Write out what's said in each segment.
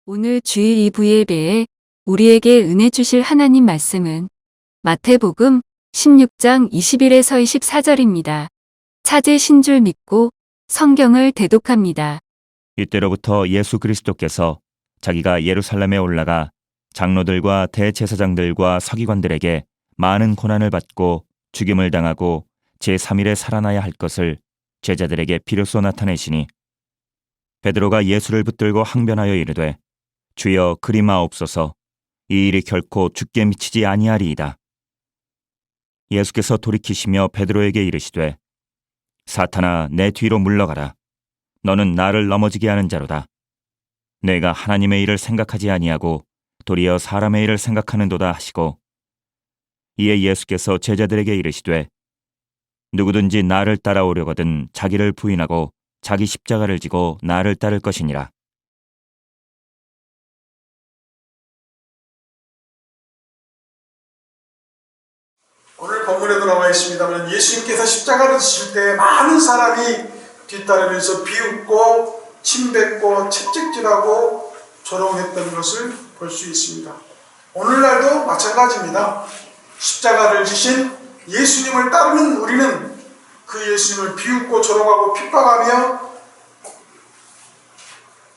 오늘 주일 2부 예배에 우리에게 은혜 주실 하나님 말씀은 마태복음 16장 21에서 24절입니다. 찾으신 줄 믿고 성경을 대독합니다. 이때로부터 예수 그리스도께서 자기가 예루살렘에 올라가 장로들과 대제사장들과 서기관들에게 많은 고난을 받고 죽임을 당하고 제3일에 살아나야 할 것을 제자들에게 비로소 나타내시니 베드로가 예수를 붙들고 항변하여 이르되 주여 그리 마옵소서. 이 일이 결코 죽게 미치지 아니하리이다. 예수께서 돌이키시며 베드로에게 이르시되 사탄아 내 뒤로 물러가라. 너는 나를 넘어지게 하는 자로다. 내가 하나님의 일을 생각하지 아니하고 도리어 사람의 일을 생각하는도다 하시고 이에 예수께서 제자들에게 이르시되 누구든지 나를 따라오려거든 자기를 부인하고 자기 십자가를 지고 나를 따를 것이니라. 오늘 본문에도 나와 있습니다만 예수님께서 십자가를 지실 때 많은 사람이 뒤따르면서 비웃고 침뱉고 채찍질하고 조롱했던 것을 볼 수 있습니다. 오늘날도 마찬가지입니다. 십자가를 지신 예수님을 따르는 우리는 그 예수님을 비웃고 조롱하고 핍박하며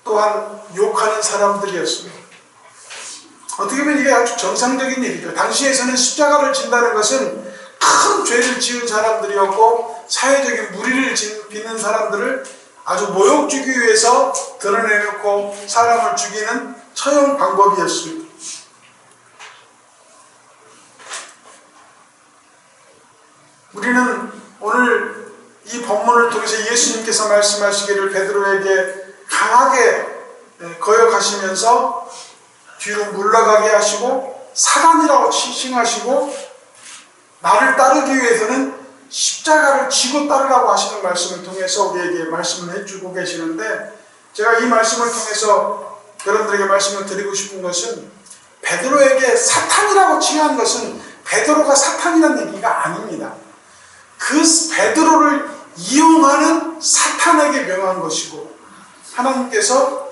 또한 욕하는 사람들이었습니다. 어떻게 보면 이게 아주 정상적인 일이죠. 당시에서는 십자가를 진다는 것은 큰 죄를 지은 사람들이었고 사회적인 무리를 빚는 사람들을 아주 모욕 주기 위해서 드러내놓고 사람을 죽이는 처형 방법이었습니다. 우리는 오늘 이 본문을 통해서 예수님께서 말씀하시기를 베드로에게 강하게 거역하시면서 뒤로 물러가게 하시고 사단이라고 칭하시고 나를 따르기 위해서는 십자가를 지고 따르라고 하시는 말씀을 통해서 우리에게 말씀을 해주고 계시는데, 제가 이 말씀을 통해서 여러분들에게 말씀을 드리고 싶은 것은 베드로에게 사탄이라고 칭한 것은 베드로가 사탄이라는 얘기가 아닙니다. 그 베드로를 이용하는 사탄에게 명한 것이고, 하나님께서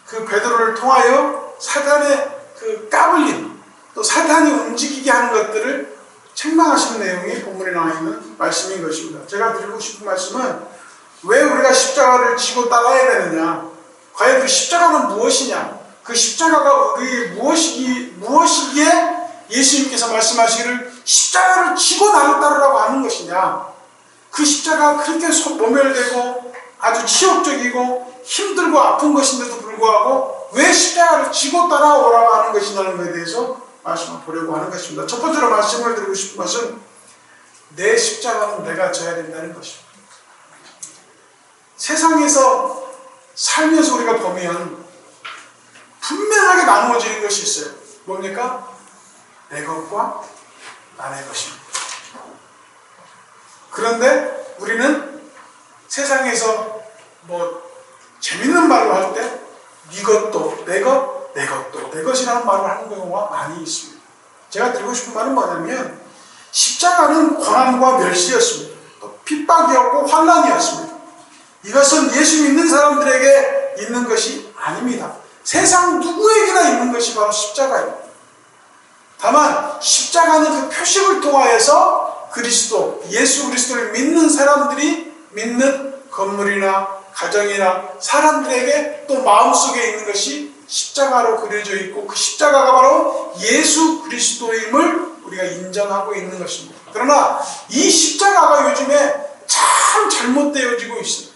그 베드로를 통하여 사탄의 그 까불림, 또 사탄이 움직이게 하는 것들을 책망하시는 내용이 본문에 나와 있는 말씀인 것입니다. 제가 드리고 싶은 말씀은 왜 우리가 십자가를 지고 따라야 되느냐, 과연 그 십자가는 무엇이냐, 그 십자가가 우리의 무엇이기에 예수님께서 말씀하시기를 십자가를 지고 나를 따르라고 하는 것이냐, 그 십자가가 그렇게 모멸되고 아주 치욕적이고 힘들고 아픈 것인데도 불구하고 왜 십자가를 지고 따라오라고 하는 것이냐는 것에 대해서 말씀을 보려고 하는 것입니다. 첫 번째로 말씀을 드리고 싶은 것은 내 십자가는 내가 져야 된다는 것입니다. 세상에서 살면서 우리가 보면 분명하게 나누어지는 것이 있어요. 뭡니까? 내 것과 남의 것입니다. 그런데 우리는 세상에서 재밌는 말로 할 때 네 것도 내 것, 내 것도 내 것이라는 말을 하는 경우가 많이 있습니다. 제가 드리고 싶은 말은 뭐냐면 십자가는 고난과 멸시였습니다. 또 핍박이었고 환난이었습니다. 이것은 예수 믿는 사람들에게 있는 것이 아닙니다. 세상 누구에게나 있는 것이 바로 십자가입니다. 다만 십자가는 그 표식을 통하여서 예수 그리스도를 믿는 사람들이 믿는 건물이나 가정이나 사람들에게 또 마음속에 있는 것이 십자가로 그려져 있고, 그 십자가가 바로 예수 그리스도임을 우리가 인정하고 있는 것입니다. 그러나 이 십자가가 요즘에 참 잘못되어지고 있습니다.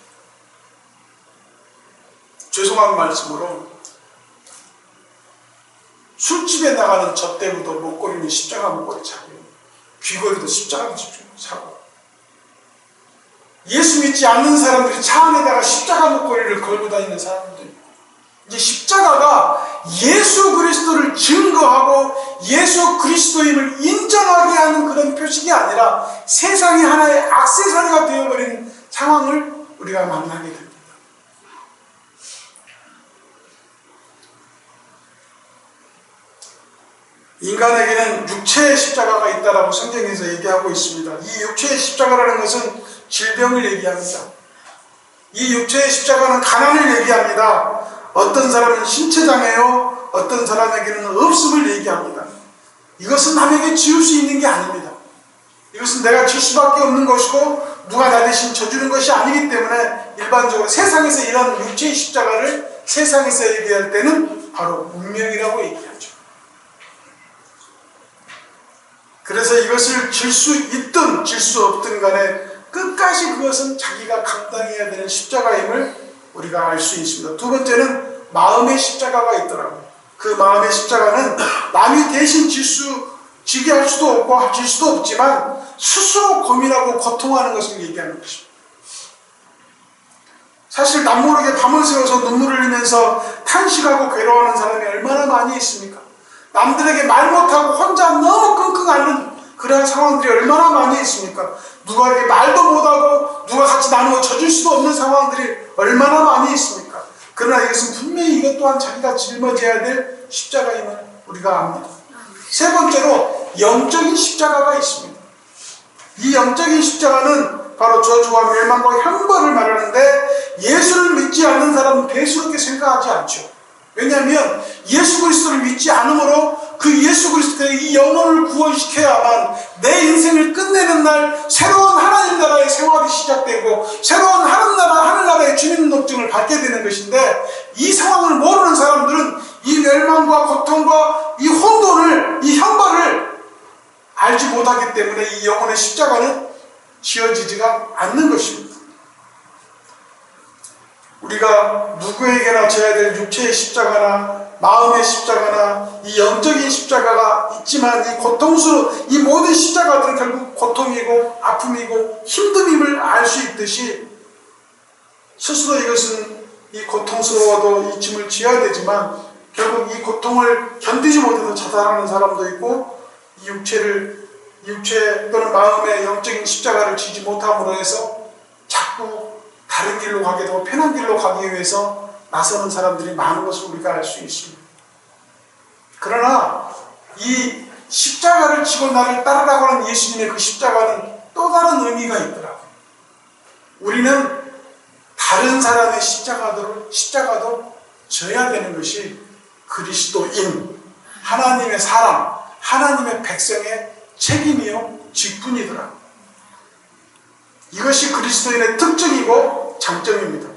죄송한 말씀으로 술집에 나가는 젖대부도 목걸이는 십자가 목걸이 차고, 귀걸이도 십자가 차고, 예수 믿지 않는 사람들이 차 안에다가 십자가 목걸이를 걸고 다니는 사람들, 이제 십자가가 예수 그리스도를 증거하고 예수 그리스도임을 인정하게 하는 그런 표식이 아니라 세상의 하나의 액세서리가 되어버린 상황을 우리가 만나게 됩니다. 인간에게는 육체의 십자가가 있다라고 성경에서 얘기하고 있습니다. 이 육체의 십자가라는 것은 질병을 얘기합니다. 이 육체의 십자가는 가난을 얘기합니다. 어떤 사람은 신체장애요, 어떤 사람에게는 없음을 얘기합니다. 이것은 남에게 지을 수 있는 게 아닙니다. 이것은 내가 질 수밖에 없는 것이고 누가 나 대신 져주는 것이 아니기 때문에 일반적으로 세상에서 이런 육체의 십자가를 세상에서 얘기할 때는 바로 운명이라고 얘기하죠. 그래서 이것을 질 수 있든 질 수 없든 간에 끝까지 그것은 자기가 감당해야 되는 십자가임을 우리가 알 수 있습니다. 두 번째는 마음의 십자가가 있더라고요. 그 마음의 십자가는 남이 대신 지게 할 수도 없고 질 수도 없지만 스스로 고민하고 고통하는 것을 얘기하는 것입니다. 사실 남모르게 밤을 새워서 눈물을 흘리면서 탄식하고 괴로워하는 사람이 얼마나 많이 있습니까? 남들에게 말 못하고 혼자 너무 끙끙 앓는 그러한 상황들이 얼마나 많이 있습니까? 누구에게 말도 못하고 누가 같이 나누어 져줄 수도 없는 상황들이 얼마나 많이 있습니까? 그러나 이것은 분명히 이것 또한 자기가 짊어져야 될 십자가임을 우리가 압니다. 세 번째로 영적인 십자가가 있습니다. 이 영적인 십자가는 바로 저주와 멸망과 형벌을 말하는데 예수를 믿지 않는 사람은 대수롭게 생각하지 않죠. 왜냐하면 예수 그리스도를 믿지 않으므로 그 예수 그리스도의 이 영혼을 구원시켜야만 내 인생을 끝내는 날 새로운 하나님 나라의 생활이 시작되고 새로운 하늘나라의 주민등록증을 받게 되는 것인데 이 상황을 모르는 사람들은 이 멸망과 고통과 이 혼돈을, 이 형벌을 알지 못하기 때문에 이 영혼의 십자가는 지어지지가 않는 것입니다. 우리가 누구에게나 져야 될 육체의 십자가나 마음의 십자가나 이 영적인 십자가가 있지만 이 모든 십자가들은 결국 고통이고 아픔이고 힘듦임을 알 수 있듯이 스스로 이것은 이 고통스러워도 이 짐을 지어야 되지만 결국 이 고통을 견디지 못해서 자살하는 사람도 있고 이 육체 또는 마음의 영적인 십자가를 지지 못함으로 해서 자꾸 다른 길로 가게 되고 편한 길로 가기 위해서 나서는 사람들이 많은 것을 우리가 알 수 있습니다. 그러나 이 십자가를 지고 나를 따르라고 하는 예수님의 그 십자가는 또 다른 의미가 있더라고요. 우리는 다른 사람의 십자가도 져야 되는 것이 그리스도인, 하나님의 사람, 하나님의 백성의 책임이요 직분이더라고요. 이것이 그리스도인의 특징이고 장점입니다.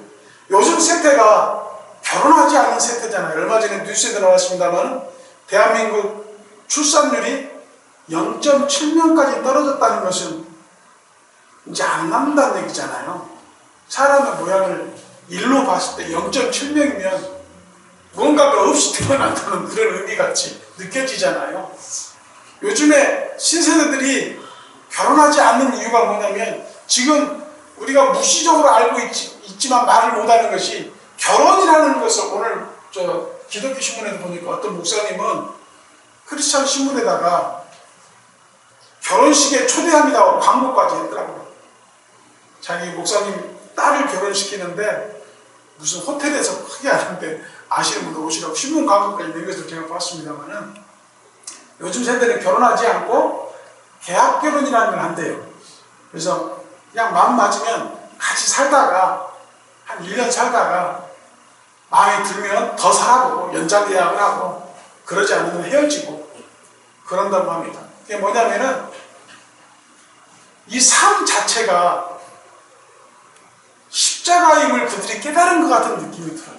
요즘 세태가 결혼하지 않는 세태잖아요. 얼마 전에 뉴스에 나왔습니다만 대한민국 출산율이 0.7명까지 떨어졌다는 것은 이제 안 낳는다는 얘기잖아요. 사람의 모양을 일로 봤을 때 0.7명이면 무언가가 없이 태어난다는 그런 의미같이 느껴지잖아요. 요즘에 신세대들이 결혼하지 않는 이유가 뭐냐면 지금 우리가 무시적으로 알고 있지만 말을 못하는 것이 결혼이라는 것을 오늘 기독교 신문에도 보니까 어떤 목사님은 크리스찬 신문에다가 결혼식에 초대합니다 광고까지 했더라고요. 자기 목사님 딸을 결혼시키는데 무슨 호텔에서 크게 하는데 아시는 분들 오시라고 신문 광고까지 낸 것을 제가 봤습니다만은 요즘 세대는 결혼하지 않고 계약 결혼이라는 걸 한대요. 그래서 그냥 마음 맞으면 같이 살다가 한 1년 살다가 마음에 들면 더 살아보고 연장 계약을 하고 그러지 않으면 헤어지고 그런다고 합니다. 그게 뭐냐면은 이 삶 자체가 십자가임을 그들이 깨달은 것 같은 느낌이 들어요.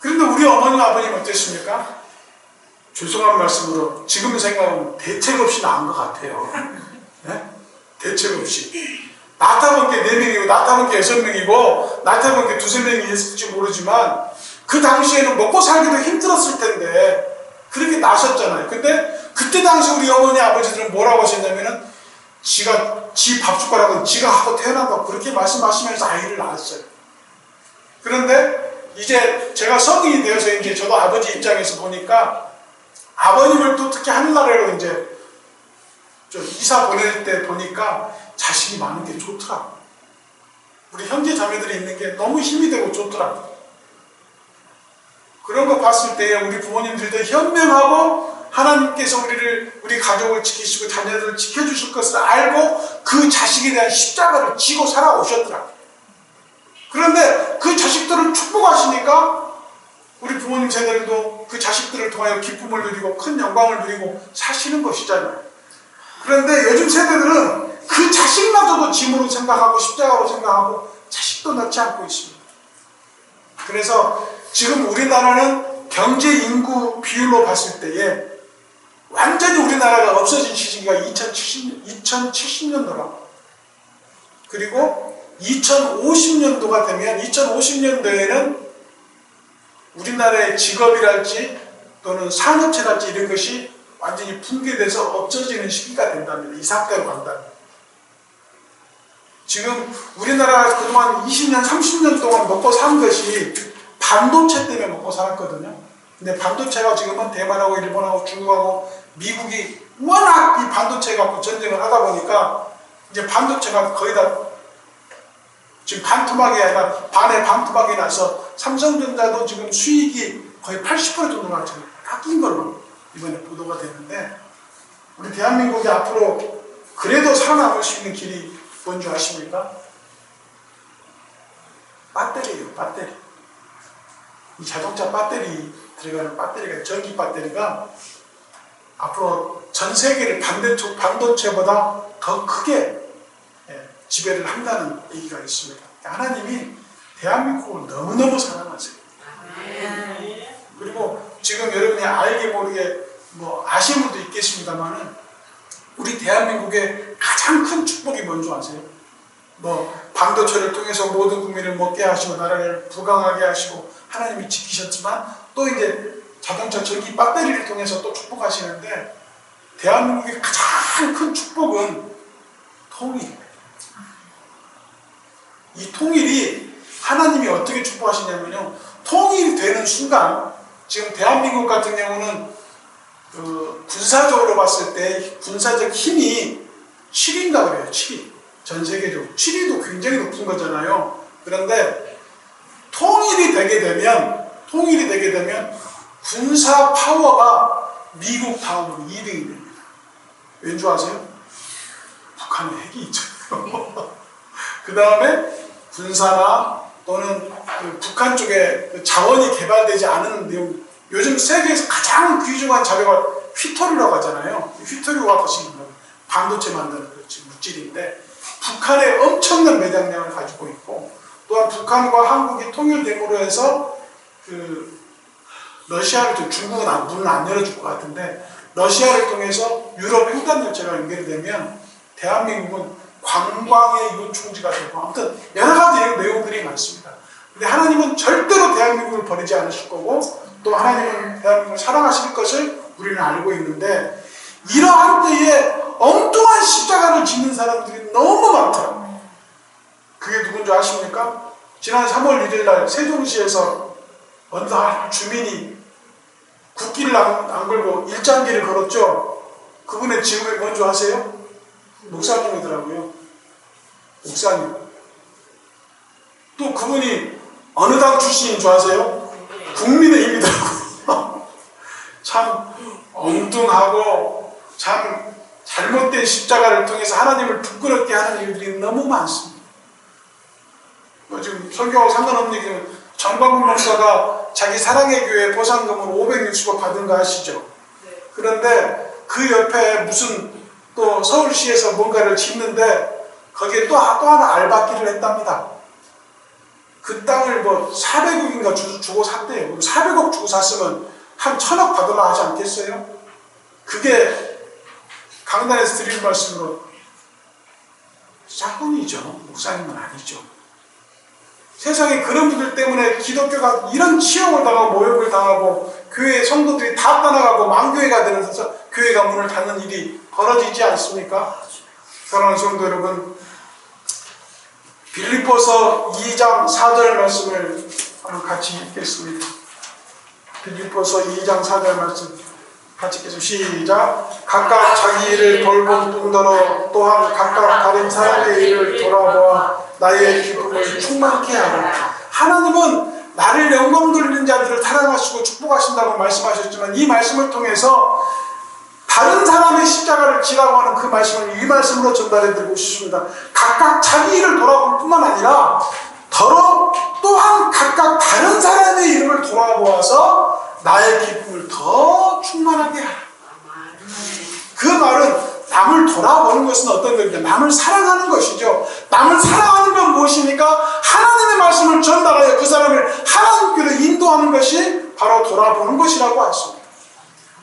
그런데 우리 어머님 아버님 어땠습니까? 죄송한 말씀으로 지금 생각하면 대책 없이 나은 것 같아요. 네? 대책 없이. 낳다본 게 4명이고 낳다본 게 6명이고 낳다본 게 2~3명이 있을지 모르지만 그 당시에는 먹고 살기도 힘들었을 텐데 그렇게 나셨잖아요. 근데 그때 당시 우리 어머니 아버지들은 뭐라고 하셨냐면은 지 밥숟가락은 지가 하고 태어난다고 그렇게 말씀하시면서 아이를 낳았어요. 그런데 이제 제가 성인이 되어서 이제 저도 아버지 입장에서 보니까 아버님을 또 특히 하늘나라로 이제 좀 이사 보낼 때 보니까 자식이 많은 게 좋더라고요. 우리 형제 자매들이 있는 게 너무 힘이 되고 좋더라고요. 그런 거 봤을 때 우리 부모님들도 현명하고 하나님께서 우리 가족을 지키시고 자녀들을 지켜주실 것을 알고 그 자식에 대한 십자가를 지고 살아오셨더라고요. 그런데 그 자식들을 축복하시니까 우리 부모님 세대들도 그 자식들을 통하여 기쁨을 누리고 큰 영광을 누리고 사시는 것이잖아요. 그런데 요즘 세대들은 그 자식마저도 짐으로 생각하고 십자가로 생각하고 자식도 낳지 않고 있습니다. 그래서 지금 우리나라는 경제 인구 비율로 봤을 때에 완전히 우리나라가 없어진 시기가 2070년도라. 그리고 2050년도가 되면 2050년도에는 우리나라의 직업이랄지 또는 산업체랄지 이런 것이 완전히 붕괴돼서 없어지는 시기가 된답니다. 이 상태로 간다면. 지금 우리나라가 그동안 20년, 30년 동안 먹고 산 것이 반도체 때문에 먹고 살았거든요. 근데 반도체가 지금은 대만하고 일본하고 중국하고 미국이 워낙 이 반도체 갖고 전쟁을 하다 보니까 이제 반도체가 거의 다 지금 반토막이 아니라 반에 반토막이 나서 삼성전자도 지금 수익이 거의 80% 정도가 깎인 걸로 이번에 보도가 됐는데, 우리 대한민국이 앞으로 그래도 살아남을 수 있는 길이 뭔지 아십니까? 배터리예요, 배터리. 이 자동차 배터리 들어가는 배터리가, 전기 배터리가 앞으로 전 세계를 반도체보다 더 크게 지배를 한다는 얘기가 있습니다. 하나님이 대한민국을 너무너무 사랑하세요. 그리고 지금 여러분이 알게 모르게 뭐 아시는 분도 있겠습니다만은 우리 대한민국의 가장 큰 축복이 뭔지 아세요? 뭐 반도체를 통해서 모든 국민을 먹게 하시고 나라를 부강하게 하시고 하나님이 지키셨지만 또 이제 자동차 전기 배터리를 통해서 또 축복하시는데, 대한민국의 가장 큰 축복은 통일입니다. 이 통일이 하나님이 어떻게 축복하시냐면요, 통일이 되는 순간, 지금 대한민국 같은 경우는 군사적으로 봤을 때 군사적 힘이 7위인가 그래요. 7위. 전 세계적으로 7위도 굉장히 높은 거잖아요. 그런데 통일이 되게 되면 군사 파워가 미국 다음으로 2등이 됩니다. 왠 줄 아세요? 북한에 핵이 있잖아요. 그 다음에 군사나 또는 그 북한 쪽에 그 자원이 개발되지 않은 내용, 요즘 세계에서 가장 귀중한 자료가 휘토류라고 하잖아요. 휘토류가 것이 반도체 만드는 물질인데 북한에 엄청난 매장량을 가지고 있고, 또한 북한과 한국이 통일됨으로 해서 그 러시아를, 중국은 문을 안 열어줄 것 같은데 러시아를 통해서 유럽 횡단열차가 연결되면 대한민국은 관광의 요충지가 되고, 아무튼 여러 가지 내용들이 많습니다. 근데 하나님은 절대로 대한민국을 버리지 않으실 거고, 또 하나님은 대한민국을 사랑하실 것을 우리는 알고 있는데, 이러한 때에 엉뚱한 십자가를 짓는 사람들이 너무 많더라고요. 그게 누군지 아십니까? 지난 3월 1일 날 세종시에서 어느 주민이 국기를 안 걸고 일장기를 걸었죠. 그분의 직업이 뭔지 아세요? 목사님이더라고요. 목사님. 또 그분이 어느 당 출신인 줄 아세요? 국민의힘이더라고요. 참 엉뚱하고 참 잘못된 십자가를 통해서 하나님을 부끄럽게 하는 일들이 너무 많습니다. 지금 설교하고 상관없는 얘기는 정광훈 목사가 자기 사랑의 교회 보상금으로 560억 받은 거 아시죠? 그런데 그 옆에 무슨 또 서울시에서 뭔가를 짓는데 거기에 또 하나 알박기를 했답니다. 그 땅을 뭐 400억인가 주고 샀대요. 그럼 400억 주고 샀으면 한 1000억 받으라 하지 않겠어요? 그게 강단에서 드릴 말씀으로 짝꿍이죠. 목사님은 아니죠. 세상에 그런 분들 때문에 기독교가 이런 치욕을 당하고 모욕을 당하고 교회 성도들이 다 떠나가고 망교회가 되면서 교회가 문을 닫는 일이 벌어지지 않습니까? 사랑하는 성도 여러분, 빌립보서 2장 4절 말씀을 한번 같이 읽겠습니다. 빌립보서 2장 4절 말씀 같이 읽겠습니다. 시작. 각각 자기 일을 돌본 뿐더러 또한 각각 다른 사람의 일을 돌아보아 나의 기쁨을 충만케 하라. 하나님은 나를 영광 돌리는 자들을 사랑하시고 축복하신다고 말씀하셨지만, 이 말씀을 통해서 다른 사람의 십자가를 지라고 하는 그 말씀을 이 말씀으로 전달해 드리고 싶습니다. 각각 자기 일을 돌아볼 뿐만 아니라 또한 각각 다른 사람의 이름을 돌아보아서 나의 기쁨을 더 충만하게 하라. 그 말은 남을 돌아보는 것은 어떤 것입니까? 남을 사랑하는 것이죠. 남을 사랑하는 건 무엇입니까? 하나님의 말씀을 전달하여 그 사람을 하나님께로 인도하는 것이 바로 돌아보는 것이라고 했습니다.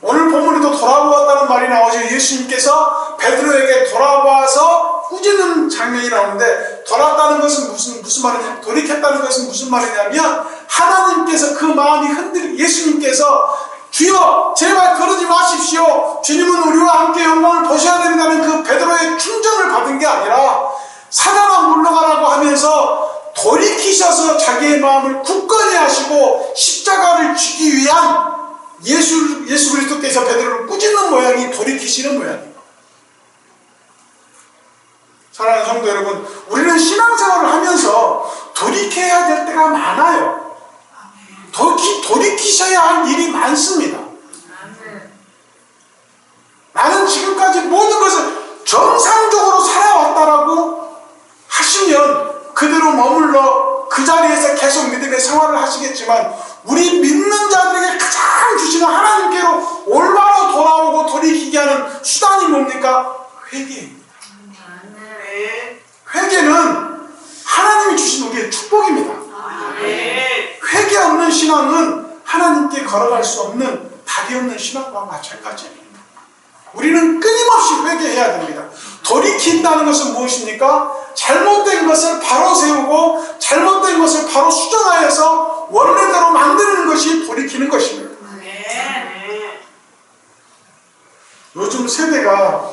오늘 본문에도 돌아보았다는 말이 나오죠. 예수님께서 베드로에게 돌아봐서 꾸짖는 장면이 나오는데, 돌아왔다는 것은 무슨 말이냐? 돌이켰다는 것은 무슨 말이냐면, 하나님께서 그 마음이 예수님께서 주여 제발 그러지 마십시오. 주님은 우리와 함께 영광을 보셔야 된다는 그 베드로의 충정을 받은 게 아니라, 사단아 물러가라고 하면서 돌이키셔서 자기의 마음을 굳건히 하시고 십자가를 지기 위한 예수 그리스도께서 베드로를 꾸짖는 모양이 돌이키시는 모양입니다. 사랑하는 성도 여러분, 우리는 신앙생활을 하면서 돌이켜야 될 때가 많아요. 돌이키셔야 할 일이 많습니다. 나는 지금까지 모든 것을 정상적으로 살아왔다라고 하시면 그대로 머물러 그 자리에서 계속 믿음의 생활을 하시겠지만, 우리 믿는 자들에게 가장 주시는 하나님께로 올바로 돌아오고 돌이키게 하는 수단이 뭡니까? 회개입니다. 회개는 하나님이 주신 우리의 축복입니다. 회개 없는 신앙은 하나님께 걸어갈 수 없는 다리 없는 신앙과 마찬가지입니다. 우리는 끊임없이 회개해야 됩니다. 돌이킨다는 것은 무엇입니까? 잘못된 것을 바로 세우고 잘못된 것을 바로 수정하여서 원래대로 만드는 것이 돌이키는 것입니다. 요즘 세대가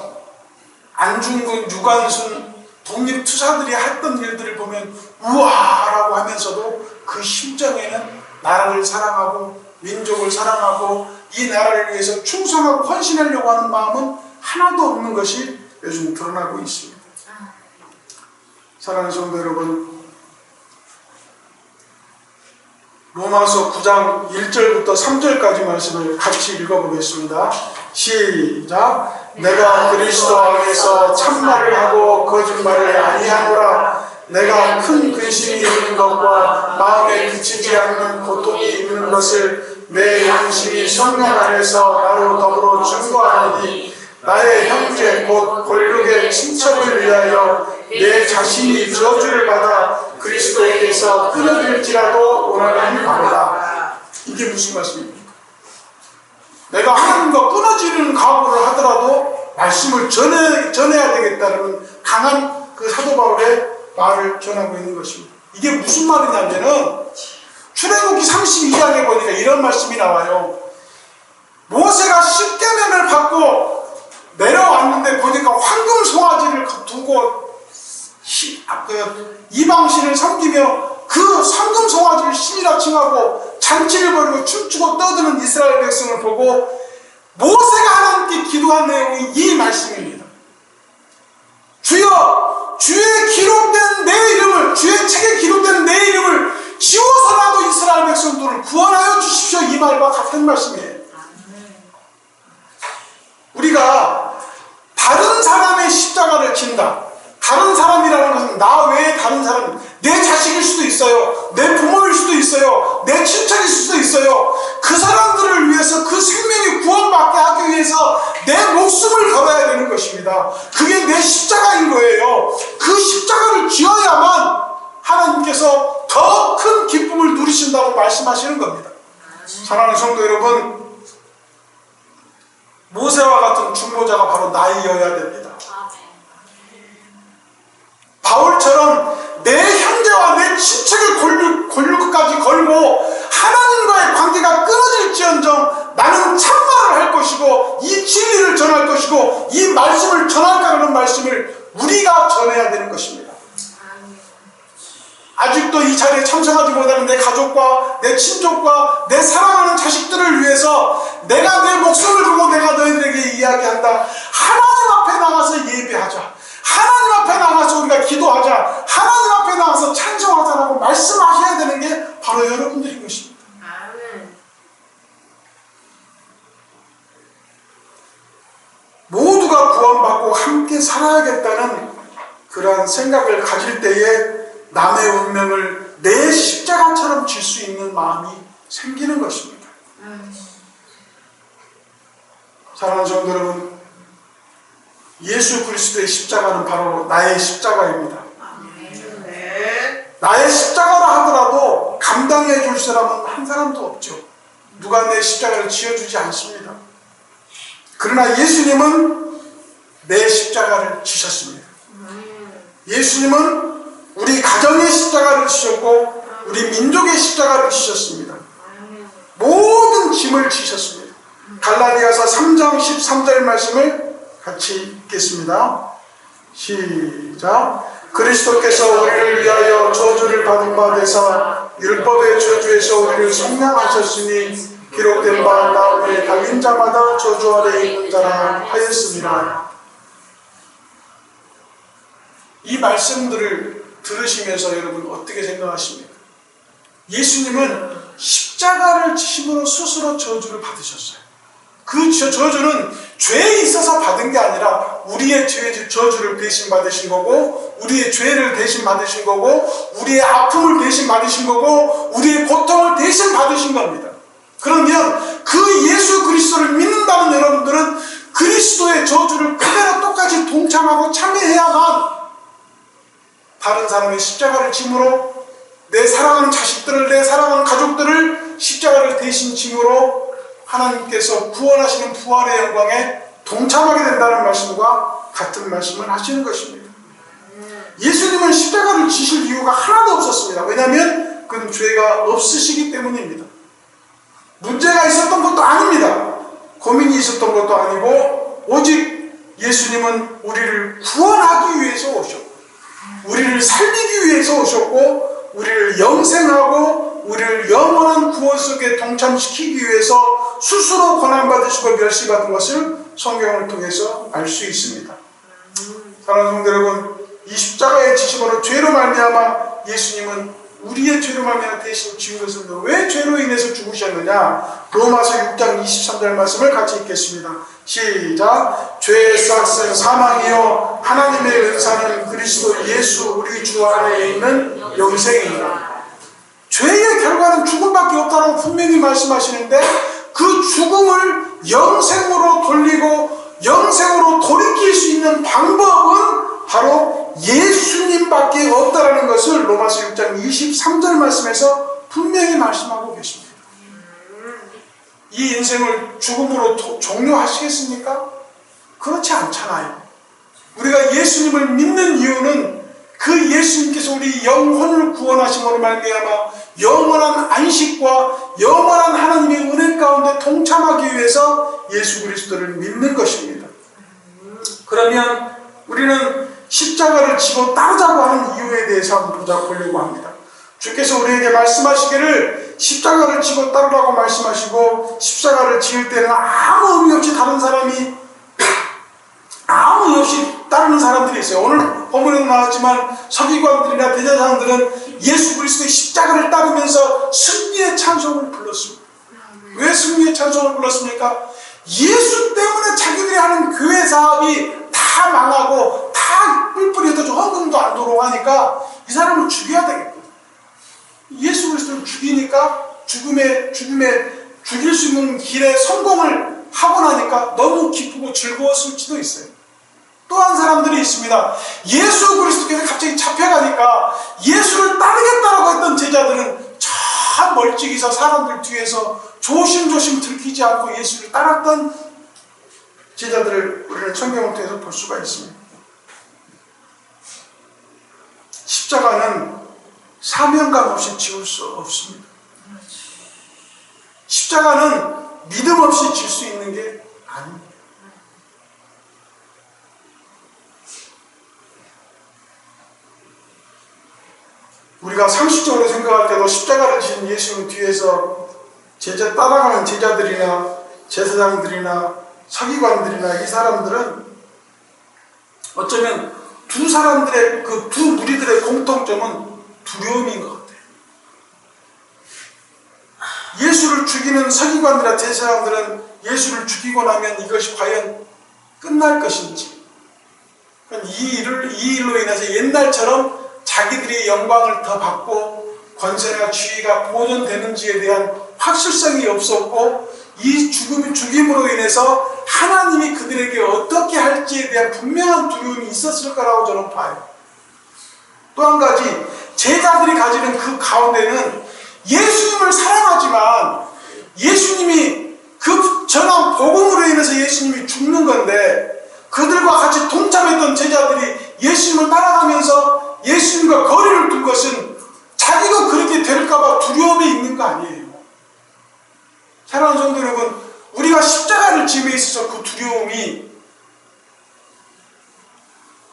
안중근, 유관순, 독립투사들이 했던 일들을 보면 우와라고 하면서도 그 심정에는 나라를 사랑하고 민족을 사랑하고 이 나라를 위해서 충성하고 헌신하려고 하는 마음은 하나도 없는 것이 요즘 드러나고 있습니다. 사랑하는 성도 여러분, 로마서 9장 1절부터 3절까지 말씀을 같이 읽어보겠습니다. 시작. 내가 그리스도 안에서 참말을 하고 거짓말을 아니하노라. 내가 큰 근심이 있는 것과 마음에 그치지 않는 고통이 있는 것을 내 양심이 성령 안에서 나로 더불어 증거하노니, 나의 형제 곧 권력의 친척을 위하여 내 자신이 저주를 받아 그리스도에게서 끊어질지라도 원하는 바로다. 이게 무슨 말씀입니까? 내가 하나님과 끊어지는 각오를 하더라도 말씀을 전해야 되겠다는 강한 그 사도 바울의 말을 전하고 있는 것입니다. 이게 무슨 말이냐면은 출애굽기 32장에 보니까 이런 말씀이 나와요. 모세가 십계명을 받고 내려왔는데 보니까 황금 송아지를 두고 이방신을 섬기며 그 황금 송아지를 신이라 칭하고 잔치를 벌이고 춤추고 떠드는 이스라엘 백성을 보고 모세가 하나님께 기도한 내용이 이 말씀입니다. 주여, 주의 기록된 내 이름을, 주의 책에 기록된 내 이름을 지워서라도 이스라엘 백성들을 구원하여 주십시오. 이 말과 같은 말씀이에요. 우리가 다른 사람의 십자가를 진다. 다른 사람이라는 것은 나 외에 다른 사람, 내 자식일 수도 있어요. 내 부모일 수도 있어요. 내 친척일 수도 있어요. 그 사람들을 위해서 그 생명이 구원받게 하기 위해서 내 목숨을 걸어야 되는 것입니다. 그게 내 십자가인 거예요. 그 십자가를 지어야만 하나님께서 더 큰 기쁨을 누리신다고 말씀하시는 겁니다. 사랑하는 성도 여러분, 모세와 같은 중보자가 바로 나이여야 됩니다. 바울처럼 내 형제와 내 친척을 골육까지 걸고 하나님과의 관계가 끊어질지언정 나는 참말을 할 것이고 이 진리를 전할 것이고 이 말씀을 전할까라는 말씀을 우리가 전해야 되는 것입니다. 아직도 이 자리에 참석하지 못하는 내 가족과 내 친족과 내 사랑하는 자식들을 위해서 내가 내 목숨을 걸고 내가 너희들에게 이야기한다. 하나님 앞에 나가서 예배하자. 하나님 앞에 나가서 우리가 기도하자. 하나님 앞에 나가서 찬송하자라고 말씀하셔야 되는 게 바로 여러분들인 것입니다. 모두가 구원받고 함께 살아야겠다는 그러한 생각을 가질 때에 남의 운명을 내 십자가처럼 질 수 있는 마음이 생기는 것입니다. 사랑하는 성도 여러분, 예수 그리스도의 십자가는 바로 나의 십자가입니다. 나의 십자가라 하더라도 감당해 줄 사람은 한 사람도 없죠. 누가 내 십자가를 지어주지 않습니다. 그러나 예수님은 내 십자가를 지셨습니다. 예수님은 우리 가정의 십자가를 지셨고 우리 민족의 십자가를 지셨습니다. 모든 짐을 지셨습니다. 갈라디아서 3장 13절 말씀을 같이 읽겠습니다. 시작. 그리스도께서 우리를 위하여 저주를 받은 바 되사 율법의 저주에서 우리를 속량하셨으니 기록된 바 다음에 달린 자마다 저주 아래 있는 자라 하였습니다. 이 말씀들을 들으시면서 여러분 어떻게 생각하십니까? 예수님은 십자가를 지심으로 스스로 저주를 받으셨어요. 그 저주는 죄에 있어서 받은 게 아니라 우리의 죄의 저주를 대신 받으신 거고, 우리의 죄를 대신 받으신 거고, 우리의 아픔을 대신 받으신 거고, 우리의 고통을 대신 받으신 겁니다. 그러면 그 예수 그리스도를 믿는다는 여러분들은 그리스도의 저주를 그대로 똑같이 동참하고 참여해야만 다른 사람의 십자가를 짐으로, 내 사랑하는 자식들을, 내 사랑하는 가족들을 십자가를 대신 짐으로 하나님께서 구원하시는 부활의 영광에 동참하게 된다는 말씀과 같은 말씀을 하시는 것입니다. 예수님은 십자가를 지실 이유가 하나도 없었습니다. 왜냐하면 그는 죄가 없으시기 때문입니다. 문제가 있었던 것도 아닙니다. 고민이 있었던 것도 아니고 오직 예수님은 우리를 구원하기 위해서 오셨고, 우리를 살리기 위해서 오셨고, 우리를 영생하고 우리를 영원한 구원 속에 동참시키기 위해서 스스로 고난받으시고 멸시받은 것을 성경을 통해서 알 수 있습니다. 사랑하는 성도 여러분, 이 십자가의 지심으로 죄로 말미암아 예수님은 우리의 죄로 말미암아 대신 죽으셨습니다. 왜 죄로 인해서 죽으셨느냐? 로마서 6장 23절 말씀을 같이 읽겠습니다. 시작. 죄의 싹은 사망이요 하나님의 은사는 그리스도 예수 우리 주 안에 있는 영생이니라. 죄의 결과는 죽음밖에 없다고 분명히 말씀하시는데, 그 죽음을 영생으로 돌리고 영생으로 돌이킬 수 있는 방법은 바로 예수님밖에 없다라는 것을 로마서 6장 23절 말씀에서 분명히 말씀하고 계십니다. 이 인생을 죽음으로 종료하시겠습니까? 그렇지 않잖아요. 우리가 예수님을 믿는 이유는 그 예수님께서 우리 영혼을 구원하심으로 말미암아 영원한 안식과 영원한 하나님의 은혜 가운데 동참하기 위해서 예수 그리스도를 믿는 것입니다. 그러면 우리는 십자가를 지고 따르자고 하는 이유에 대해서 한번 보려고 합니다. 주께서 우리에게 말씀하시기를 십자가를 지고 따르라고 말씀하시고, 십자가를 지을 때는 아무 의미 없이 다른 사람이 아무 의미 없이 따르는 사람들이 있어요. 오늘 본문에도 나왔지만 서기관들이나 대제사장들은 예수 그리스도의 십자가를 따르면서 승리의 찬송을 불렀습니다. 왜 승리의 찬송을 불렀습니까? 예수 때문에 자기들이 하는 교회 사업이 다 망하고 다 뿔뿔이 흩어져 헌금도 안 들어오니까 이 사람을 죽여야 되겠다. 예수 그리스도를 죽이니까 죽일 수 있는 길에 성공을 하고 나니까 너무 기쁘고 즐거웠을지도 있어요. 또한 사람들이 있습니다. 예수 그리스도께서 갑자기 잡혀가니까 예수를 따르겠다라고 했던 제자들은 저 멀찍이서 사람들 뒤에서 조심조심 들키지 않고 예수를 따랐던 제자들을 우리는 성경을 통해서 볼 수가 있습니다. 십자가는 사명감 없이 지울 수 없습니다. 십자가는 믿음 없이 질 수 있는 게 아닙니다. 우리가 상식적으로 생각할 때도 십자가를 지신 예수님 뒤에서 따라가는 제자들이나 제사장들이나 서기관들이나 이 사람들은 어쩌면 두 사람들의 그 두 무리들의 공통점은 두려움인 것 같아요. 예수를 죽이는 서기관들이나 제사장들은 예수를 죽이고 나면 이것이 과연 끝날 것인지, 이 일로 인해서 옛날처럼 자기들이 영광을 더 받고 권세나 지위가 보존되는지에 대한 확실성이 없었고, 이 죽임으로 인해서 하나님이 그들에게 어떻게 할지에 대한 분명한 두려움이 있었을 거라고 저는 봐요. 또 한 가지, 제자들이 가지는 그 가운데는 예수님을 사랑하지만 예수님이 그 전한 복음으로 인해서 예수님이 죽는 건데, 그들과 같이 동참했던 제자들이 예수님을 따라가면서 예수님과 거리를 둔 것은 자기가 그렇게 될까봐 두려움이 있는 거 아니에요. 사랑하는 성도 여러분, 우리가 십자가를 짐에 있어서 그 두려움이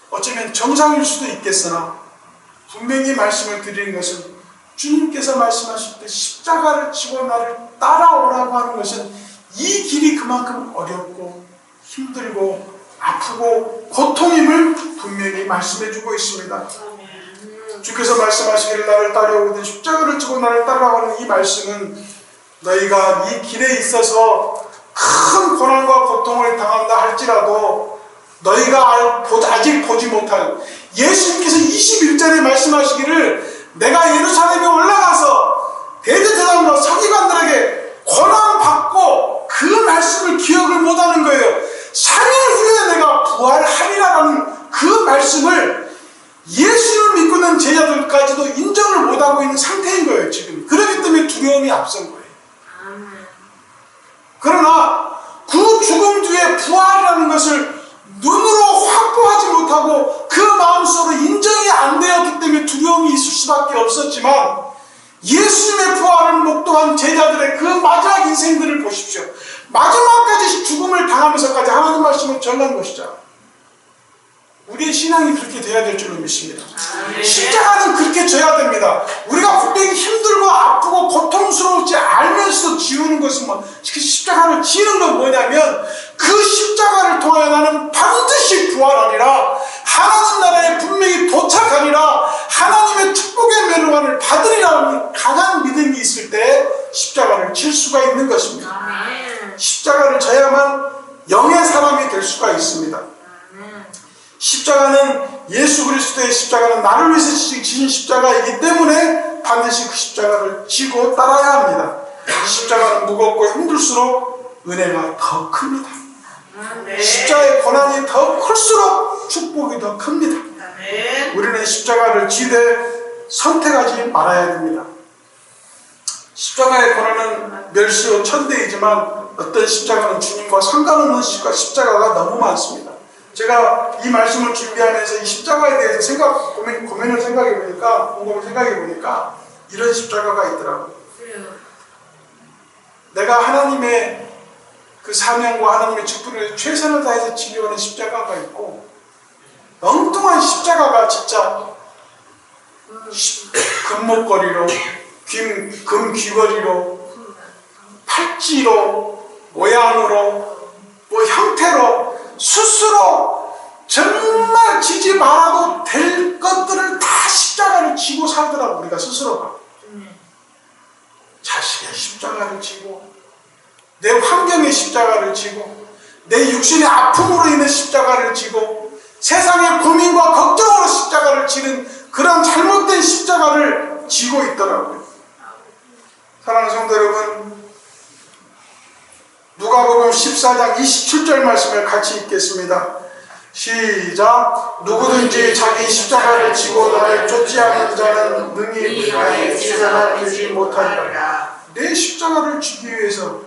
어쩌면 정상일 수도 있겠으나, 분명히 말씀을 드리는 것은 주님께서 말씀하실 때 십자가를 지고 나를 따라오라고 하는 것은 이 길이 그만큼 어렵고 힘들고 아프고 고통임을 분명히 말씀해주고 있습니다. 주께서 말씀하시기를 나를 따라오거든 십자가를 지고 나를 따라가는 이 말씀은 너희가 이 길에 있어서 큰 고난과 고통을 당한다 할지라도 너희가 아직 보지 못할, 예수님께서 21절에 말씀하시기를 내가 예루살렘에 올라가서 대제사장과 서기관들에게 고난받고 그 말씀을 기억을 못하는 거예요. 3일 후에 내가 부활하리라는 그 말씀을 예수를 믿고 있는 제자들까지도 인정을 못하고 있는 상태인 거예요, 지금. 그렇기 때문에 두려움이 앞선 거예요. 그러나 그 죽음 뒤에 부활이라는 것을 눈으로 확보하지 못하고 그 마음속으로 인정이 안 되었기 때문에 두려움이 있을 수밖에 없었지만, 예수님의 부활을 목도한 제자들의 그 마지막 인생들을 보십시오. 마지막까지 죽음을 당하면서까지 하나님 말씀을 전한 것이죠. 우리의 신앙이 그렇게 돼야 될 줄로 믿습니다. 십자가는 그렇게 져야 됩니다. 우리가 분명히 힘들고 아프고 고통스러울지 알면서도 지우는 것은 그 십자가를 지는 건 뭐냐면, 그 십자가를 통하여 나는 반드시 부활하리라, 하나님 나라에 분명히 도착하리라, 하나님의 축복의 멸관을 받으리라는 강한 믿음이 있을 때 십자가를 질 수가 있는 것입니다. 십자가를 져야만 영의 사람이 될 수가 있습니다. 십자가는, 예수 그리스도의 십자가는 나를 위해서 지신 십자가이기 때문에 반드시 그 십자가를 지고 따라야 합니다. 십자가는 무겁고 힘들수록 은혜가 더 큽니다. 십자가의 고난이 더 클수록 축복이 더 큽니다. 우리는 십자가를 지되 선택하지 말아야 됩니다. 십자가의 고난은 멸시로 천대이지만 어떤 십자가는 주님과 상관없는 십자가가 너무 많습니다. 제가 이 말씀을 준비하면서 이 십자가에 대해서 고민을 생각해보니까, 곰곰이 생각해보니까 이런 십자가가 있더라고요. 내가 하나님의 그 사명과 하나님의 직분을 위해서 최선을 다해서 지려오는 십자가가 있고, 엉뚱한 십자가가 진짜 금목걸이로, 금 귀걸이로, 팔찌로, 모양으로, 형태로 스스로 정말 지지 말아도 될 것들을 다 십자가를 지고 살더라고. 우리가 스스로가 자식의 십자가를 지고, 내 환경의 십자가를 지고, 내 육신의 아픔으로 인해 십자가를 지고, 세상의 고민과 걱정으로 십자가를 지는 그런 잘못된 십자가를 지고 있더라고요. 사랑하는 성도 여러분, 누가복음 14장 27절 말씀을 같이 읽겠습니다. 시작. 누구든지 자기 십자가를 지고 나를 쫓지 않는 자는 능히 나의 제자가 되지 못하리라. 내 십자가를 지기 위해서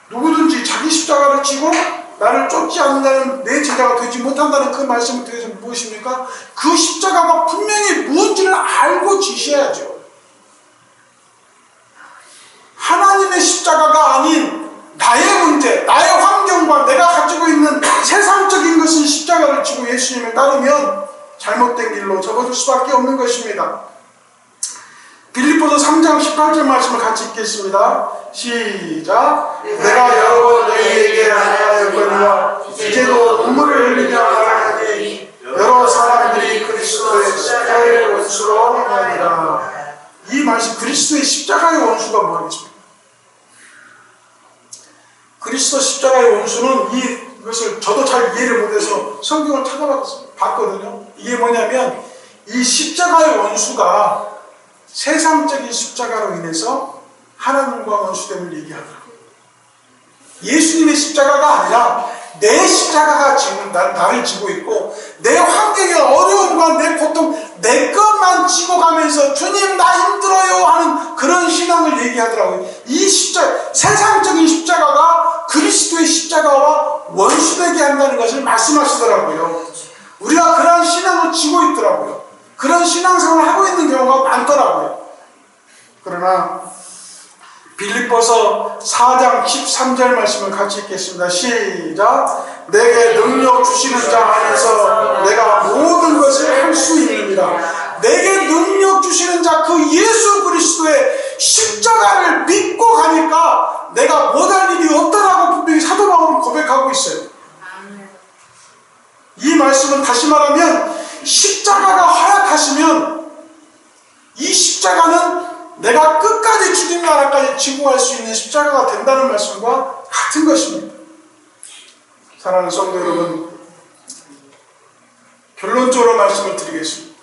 누구든지 자기 십자가를 지고 나를 쫓지 않는 자는 내 제자가 되지 못한다는 그 말씀을 통해서 무엇입니까? 그 십자가가 분명히 무엇인지를 알고 지셔야죠. 하나님의 십자가가 아닌 나의 문제, 나의 환경과 내가 가지고 있는 세상적인 것은 십자가를 지고 예수님을 따르면 잘못된 길로 접어들 수밖에 없는 것입니다. 빌립보서 3장 18절 말씀을 같이 읽겠습니다. 시작. 내가 여러 번 너희에게 말하였거니와 이제도 눈물을 흘리며 말하니 여러 사람들이 그리스도의 십자가의 원수로 행하리라. 이 말씀, 그리스도의 십자가의 원수가 뭐겠습니까? 그리스도 십자가의 원수는 이것을 저도 잘 이해를 못해서 성경을 찾아봤거든요. 이게 뭐냐면, 이 십자가의 원수가 세상적인 십자가로 인해서 하나님과 원수됨을 얘기하더라고요. 예수님의 십자가가 아니라 내 십자가가 지금 나를 지고 있고 내 환경의 어려움과 내 고통 내 것만 지고 가면서 주님 나 힘들어요 하는 그런 신앙을 얘기하더라고요. 이 십자가, 세상적인 십자가가 그리스도의 십자가와 원수되게 한다는 것을 말씀하시더라고요. 우리가 그러한 신앙을 지고 있더라고요. 그런 신앙생활을 하고 있는 경우가 많더라고요. 그러나 빌립보서 4장 13절 말씀을 같이 읽겠습니다. 시작. 내게 능력 주시는 자 안에서 내가 모든 것을 할 수 있느니라. 내게 능력 주시는 자 그 예수 그리스도의 십자가를 믿고 가니까 내가 못할 일이 없다라고 분명히 사도 바울은 고백하고 있어요. 이 말씀은 다시 말하면 십자가가 허락하시면 이 십자가는 내가 끝까지 주님 나라까지 지고 갈 수 있는 십자가가 된다는 말씀과 같은 것입니다. 사랑하는 성도 여러분, 결론적으로 말씀을 드리겠습니다.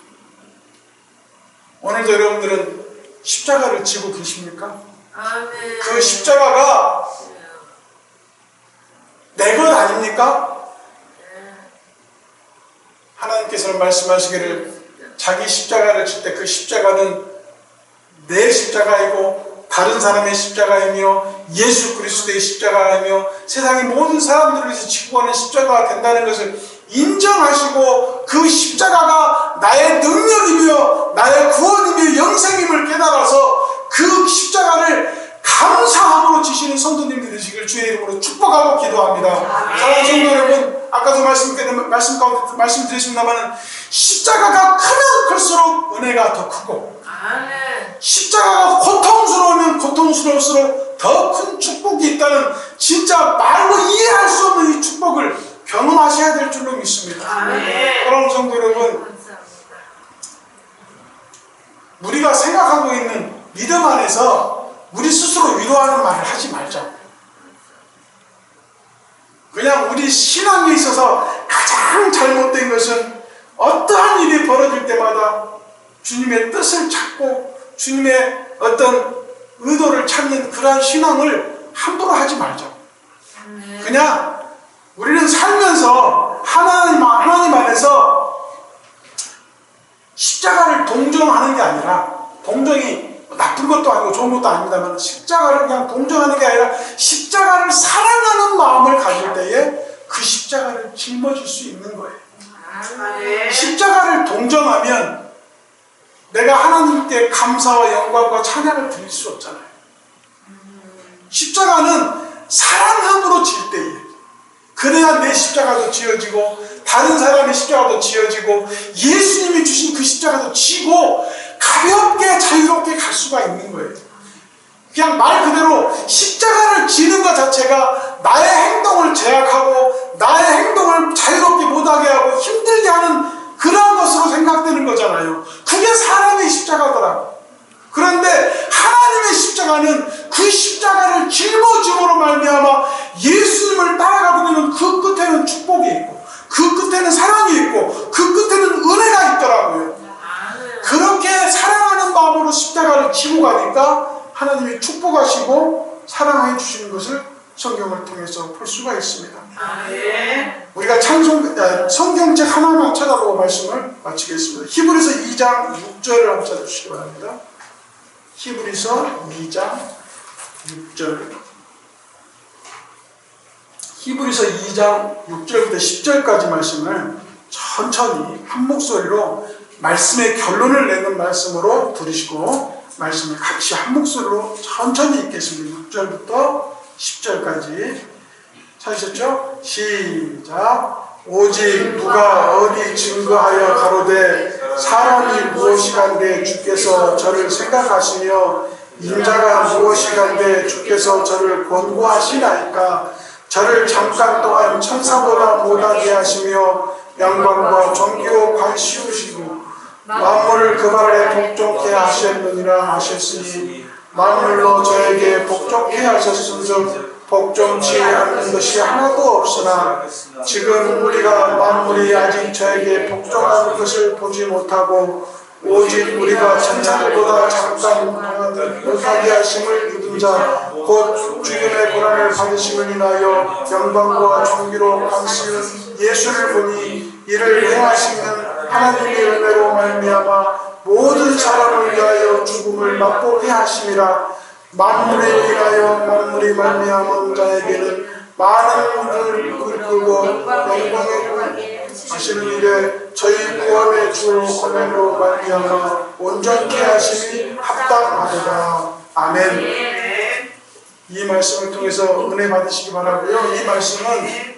오늘도 여러분들은 십자가를 지고 계십니까? 그 십자가가 내 것 아닙니까? 하나님께서는 말씀하시기를 자기 십자가를 칠 때 그 십자가는 내 십자가이고 다른 사람의 십자가이며 예수 그리스도의 십자가이며 세상의 모든 사람들을 위해서 지고 가는 십자가가 된다는 것을 인정하시고 그 십자가가 나의 능력이며 나의 구원이며 영생임을 깨달아서 그 십자가를 감사함으로 지시는 성도님들이 되시길 주의 이름으로 축복하고 기도합니다. 사랑하는 성도 여러분, 아까도 말씀 가운데 말씀드렸습니다만 십자가가 크면 클수록 은혜가 더 크고 십자가가 고통스러우면 고통스러울수록 더 큰 축복이 있다는 진짜 말로 이해할 수 없는 이 축복을 경험하셔야 될 줄로 믿습니다. 그럼 성도 여러분, 우리가 생각하고 있는 믿음 안에서 우리 스스로 위로하는 말을 하지 말자. 그냥 우리 신앙에 있어서 가장 잘못된 것은 어떠한 일이 벌어질 때마다 주님의 뜻을 찾고 주님의 어떤 의도를 찾는 그러한 신앙을 함부로 하지 말자. 그냥 우리는 살면서 하나님 안에서 십자가를 동정하는 게 아니라, 동정이 나쁜 것도 아니고 좋은 것도 아닙니다만 십자가를 그냥 동정하는 게 아니라 십자가를 사랑하는 마음을 가질 때에 그 십자가를 짊어질 수 있는 거예요. 십자가를 동정하면 내가 하나님께 감사와 영광과 찬양을 드릴 수 없잖아요. 십자가는 사랑함으로 질 때에 그래야 내 십자가도 지어지고 다른 사람의 십자가도 지어지고 예수님이 주신 그 십자가도 지고 가볍게 자유롭게 갈 수가 있는 거예요. 그냥 말 그대로 십자가를 지는 것 자체가 나의 행동을 제약하고 나의 행동을 자유롭게 못하게 하고 힘들게 하는 그런 것으로 생각되는 거잖아요. 그게 사람의 십자가더라고요. 그런데 하나님의 십자가는 그 십자가를 짊어짐으로 말미암아 예수님을 따라가게 되면 그 끝에는 축복이 있고 그 끝에는 사랑이 있고 그 끝에는 은혜가 있더라고요. 그렇게 사랑하는 마음으로 십자가를 지고 가니까 하나님이 축복하시고 사랑해 주시는 것을 성경을 통해서 볼 수가 있습니다. 우리가 성경책 하나만 찾아보고 말씀을 마치겠습니다. 히브리서 2장 6절을 한번 찾아주시기 바랍니다. 히브리서 2장 6절. 히브리서 2장 6절부터 10절까지 말씀을 천천히 한 목소리로 말씀의 결론을 내는 말씀으로 들으시고 말씀을 같이 한 목소리로 천천히 읽겠습니다. 6절부터 10절까지 찾으셨죠? 시작. 오직 누가 어디 증거하여 가로되 사람이 무엇이간데 주께서 저를 생각하시며 인자가 무엇이간데 주께서 저를 권고하시나이까. 저를 잠깐 동안 천사보다 못하게 하시며 영광과 존귀와 관시우시고 만물을 그 발에 복종케 하셨느니라 하셨으니 만물로 저에게 복종케 하셨은즉 복종치 않는 것이 하나도 없으나 지금 우리가 만물이 아직 저에게 복종하는 것을 보지 못하고 오직 우리가 천사들보다 잠깐 동안 못하게 하심을 입은 자 곧 죽음의 고난을 받으심을 인하여 영광과 존귀로 감시는 예수를 보니 이를 행하시는 하나님의 은혜로 말미암아 모든 사람을 위하여 죽음을 맛보게 하심이라. 만물에 인하여 만물이 말미암은 자에게는 많은 물을 끓고 영광에 하시는 일에 저희 구원의 주 권한으로 말미암아 온전케 하심이 합당하도다. 아멘. 이 말씀을 통해서 은혜 받으시기 바라고요. 이 말씀은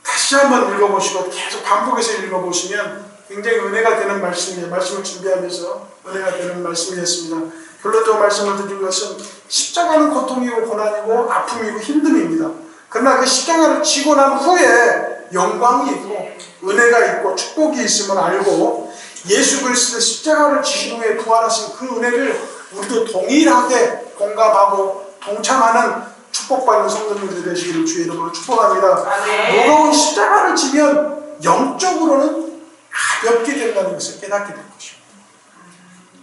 다시 한번 읽어보시고 계속 반복해서 읽어보시면 굉장히 은혜가 되는 말씀이에요. 말씀을 준비하면서 은혜가 되는 말씀이었습니다. 결론적으로 말씀을 드린 것은 십자가는 고통이고 고난이고 아픔이고 힘듦입니다. 그러나 그 십자가를 지고 난 후에 영광이 있고 은혜가 있고 축복이 있음을 알고 예수 그리스도의 십자가를 지신 후에 부활하신 그 은혜를 우리도 동일하게 공감하고 동참하는 축복받는 성도님들 되시기를 주의 이름으로 축복합니다. 무거운 십자가를 지면 영적으로는 가볍게 된다는 것을 깨닫게 될 것입니다.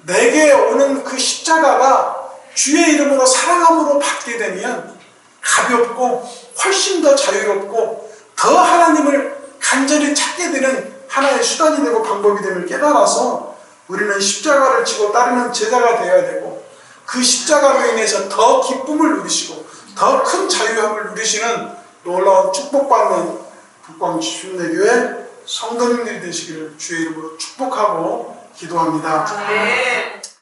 내게 오는 그 십자가가 주의 이름으로 사랑함으로 받게 되면 가볍고 훨씬 더 자유롭고 더 하나님을 간절히 찾게 되는 하나의 수단이 되고 방법이 됨을 깨달아서 우리는 십자가를 지고 따르는 제자가 되어야 되고 그 십자가로 인해서 더 기쁨을 누리시고 더 큰 자유함을 누리시는 놀라운 축복받는 북광주 순례교회 성도님들이 되시기를 주의 이름으로 축복하고 기도합니다.